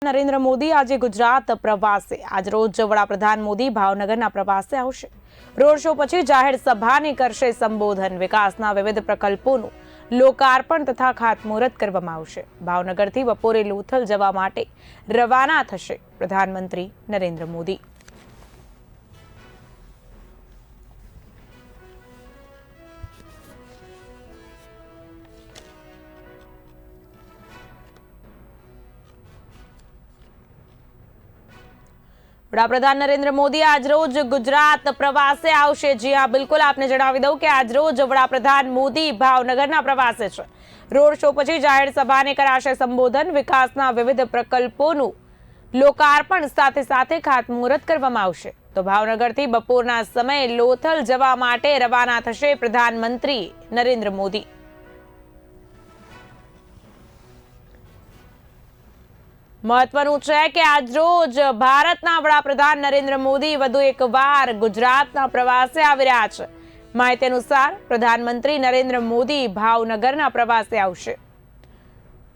નરેન્દ્ર મોદી આજે ગુજરાત પ્રવાસે આજરોજ વડાપ્રધાન મોદી ભાવનગરના પ્રવાસે આવશે। રોડ શો પછી જાહેર સભાને કરશે સંબોધન। વિકાસના વિવિધ પ્રકલ્પોનું લોકાર્પણ તથા ખાતમુહૂર્ત કરવામાં આવશે। ભાવનગરથી બપોરે લોથલ જવા માટે રવાના થશે પ્રધાનમંત્રી નરેન્દ્ર મોદી। વડાપ્રધાન નરેન્દ્ર મોદી આજરોજ ગુજરાત પ્રવાસે આવશે। જી હા, બિલકુલ આપને જણાવી દઉં કે આજરોજ વડાપ્રધાન મોદી ભાવનગરના પ્રવાસે છે। રોડ શો પછી જાહેર સભાને કરાશે સંબોધન। વિકાસના વિવિધ પ્રકલ્પોનું લોકાર્પણ સાથે સાથે ખાતમુહૂર્ત કરવામાં આવશે। તો ભાવનગરથી બપોરના સમયે લોથલ જવા માટે રવાના થશે પ્રધાનમંત્રી નરેન્દ્ર મોદી। મહત્વનું છે કે આજરોજ ભારતના વડાપ્રધાન નરેન્દ્ર મોદી વધુ એકવાર ગુજરાતના પ્રવાસે આવી રહ્યા છે। માહિતી અનુસાર પ્રધાનમંત્રી નરેન્દ્ર મોદી ભાવનગરના પ્રવાસે આવશે।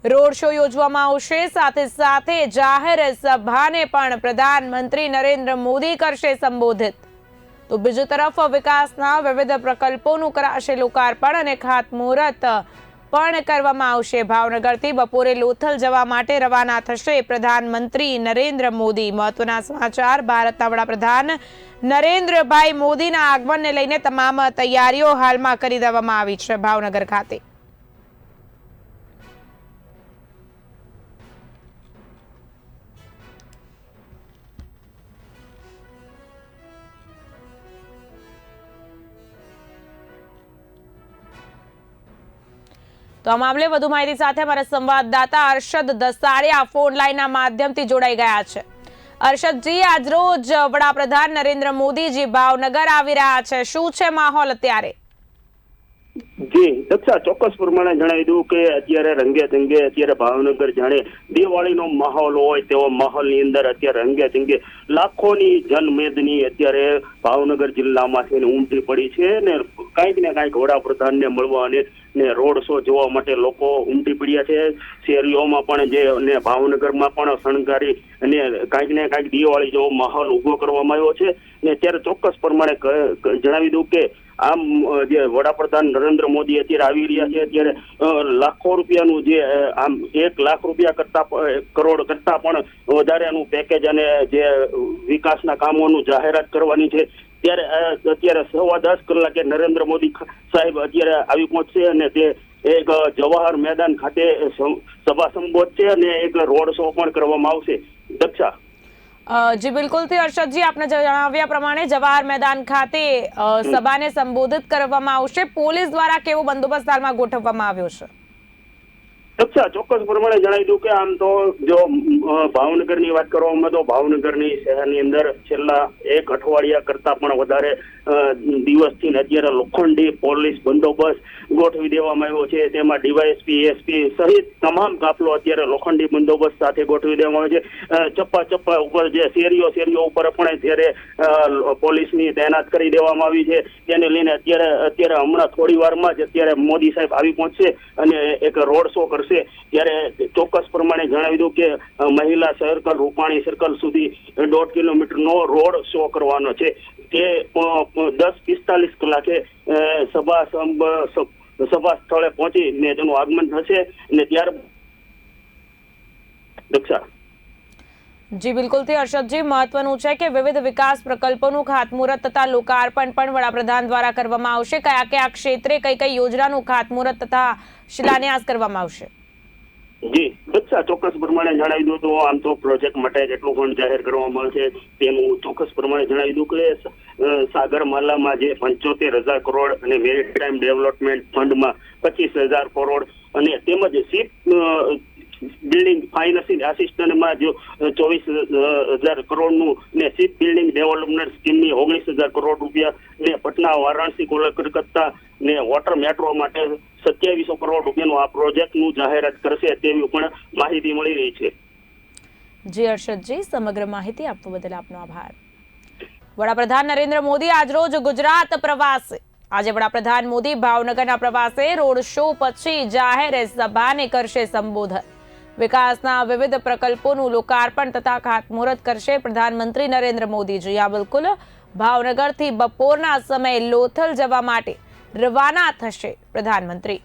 રોડ શો યોજવામાં આવશે, સાથે સાથે જાહેર સભાને પણ પ્રધાનમંત્રી નરેન્દ્ર મોદી કરશે સંબોધિત। તો બીજી તરફ વિકાસના વિવિધ પ્રકલ્પોનું કરાશે લોકાર્પણ અને ખાતમુહૂર્ત પણ કરવામાં આવશે। ભાવનગરથી બપોરે લોથલ જવા માટે રવાના થશે પ્રધાનમંત્રી નરેન્દ્ર મોદી। મહત્વના સમાચાર, ભારતના વડાપ્રધાન નરેન્દ્રભાઈ મોદીના આગમનને લઈને તમામ તૈયારીઓ હાલમાં કરી દેવામાં આવી છે ભાવનગર ખાતે। તો આ મામલે વધુ માહિતી સાથે અમારા સંવાદદાતા અરશદ દસાડિયા ફોન લાઈનના માધ્યમથી જોડાઈ ગયા છે। અરશદજી, આજરોજ વડાપ્રધાન નરેન્દ્ર મોદીજી ભાવનગર આવી રહ્યા છે, શું છે માહોલ અત્યારે? જી દક્ષા, ચોક્કસ પ્રમાણે જણાવી દઉં કે અત્યારે રંગે ચંગે અત્યારે ભાવનગર જાણે દિવાળીનો માહોલ હોય તેવો માહોલની અંદર અત્યારે રંગે ચંગે લાખોની જનમેદની અત્યારે ભાવનગર જિલ્લામાંથી ઉમટી પડી છે ને કાંઈક ને કાંઈક વડાપ્રધાનને મળવા અને રોડ શો જોવા માટે લોકો ઉમટી પડ્યા છે। શેરીઓમાં પણ જે ભાવનગરમાં પણ શણગારી અને કાંઈક ને કાંઈક દિવાળી જેવો માહોલ ઉભો કરવામાં આવ્યો છે। ને અત્યારે ચોક્કસ પ્રમાણે જણાવી દઉં કે આમ જે વડાપ્રધાન નરેન્દ્ર મોદી અત્યારે આવી રહ્યા છે, અત્યારે લાખો રૂપિયાનું જે આમ 1 લાખ રૂપિયા કરોડ કરતા પણ વધારેનું પેકેજ અને જે વિકાસના કામોનું જાહેરાત કરવાની છે, ત્યારે અત્યારે 10:15 કલાકે નરેન્દ્ર મોદી સાહેબ અત્યારે આવી પહોંચશે અને તે એક જવાહર મેદાન ખાતે સભા સંબોધશે અને એક રોડ શો પણ કરવામાં આવશે। દક્ષા, જી બિલકુલથી અરશદજી, આપને જણાવ્યા પ્રમાણે જવાહર મેદાન ખાતે સભાને સંબોધિત કરવામાં આવશે। પોલીસ દ્વારા કેવો બંદોબસ્ત હાલમાં ગોઠવવામાં આવ્યો છે? દક્ષા, ચોક્કસ પ્રમાણે જણાવી દઉં કે આમ તો જો ભાવનગરની વાત કરવામાં તો ભાવનગરની શહેરની અંદર છેલ્લા 1 અઠવાડિયા કરતા પણ વધારે દિવસથી અત્યારે લોખંડી પોલીસ બંદોબસ્ત ગોઠવી દેવામાં આવ્યો છે। તેમાં ડીવાયએસપી, એસપી સહિત તમામ કાફલો અત્યારે લોખંડી બંદોબસ્ત સાથે ગોઠવી દેવામાં આવ્યો છે। ચપ્પા ઉપર જે શેરીઓ ઉપર પણ અત્યારે પોલીસની તૈનાત કરી દેવામાં આવી છે। તેને લઈને અત્યારે હમણાં થોડી વારમાં જ અત્યારે મોદી સાહેબ આવી પહોંચશે અને એક રોડ શો કરશે। ત્યારે ચોક્કસ પ્રમાણે જણાવી દઉં કે મહિલા સર્કલ, રૂપાણી સર્કલ સુધી 1.5 કિલોમીટરનો રોડ શો કરવાનો છે। તે 10:45 કલાકે સભા સ્થળે પહોંચીને તેનું આગમન થશે અને ત્યાર દક્ષા। જી બિલકુલથી અરશદજી, મહત્વનું છે કે વિવિધ વિકાસ પ્રકલ્પોનું ખાતમુહૂર્ત તથા લોકાર્પણ પણ વડાપ્રધાન દ્વારા કરવામાં આવશે। કયા ક્ષેત્રે કઈ યોજનાનું ખાતમુહૂર્ત તથા શિલાન્યાસ કરવામાં આવશે? જી દક્ષા, ચોક્કસ પ્રમાણે જણાવી દઉં તો આમ તો પ્રોજેક્ટ માટે જેટલું ફંડ જાહેર કરવામાં આવશે તેનું ચોક્કસ પ્રમાણે જણાવી દઉં કે સાગરમાલામાં જે 75,000 કરોડ અને મેરીટાઈમ ડેવલપમેન્ટ ફંડમાં 25,000 કરોડ અને તેમજ શિપ બિલ્ડિંગ ફાઇનાન્સિંગ આસિસ્ટન્ટમાં જો 24,000 કરોડનું ને શિપ બિલ્ડિંગ ડેવલપમેન્ટ સ્કીમની 19,000 કરોડ રૂપિયા ને પટના, વારાણસી, કોલકાતા ને વોટર મેટ્રો માટે 2700 કરોડ રૂપિયાનું આ પ્રોજેક્ટનું જાહેરાત કરશે તેવી પણ માહિતી મળી રહી છે। જી અરશદજી, સમગ્ર માહિતી આપવા બદલ આપનો આભાર। વડાપ્રધાન નરેન્દ્ર મોદી આજરોજ ગુજરાત પ્રવાસે આજે વડાપ્રધાન મોદી ભાવનગરના પ્રવાસે રોડ શો પછી જાહેર સભાને કરશે સંબોધન। વિકાસના વિવિધ પ્રકલ્પોનું લોકાર્પણ તથા ખાતમુહૂર્ત કરશે પ્રધાનમંત્રી નરેન્દ્ર મોદીજી. આ બિલકુલ ભાવનગરથી બપોરના સમયે લોથલ જવા માટે રવાના થશે પ્રધાનમંત્રી.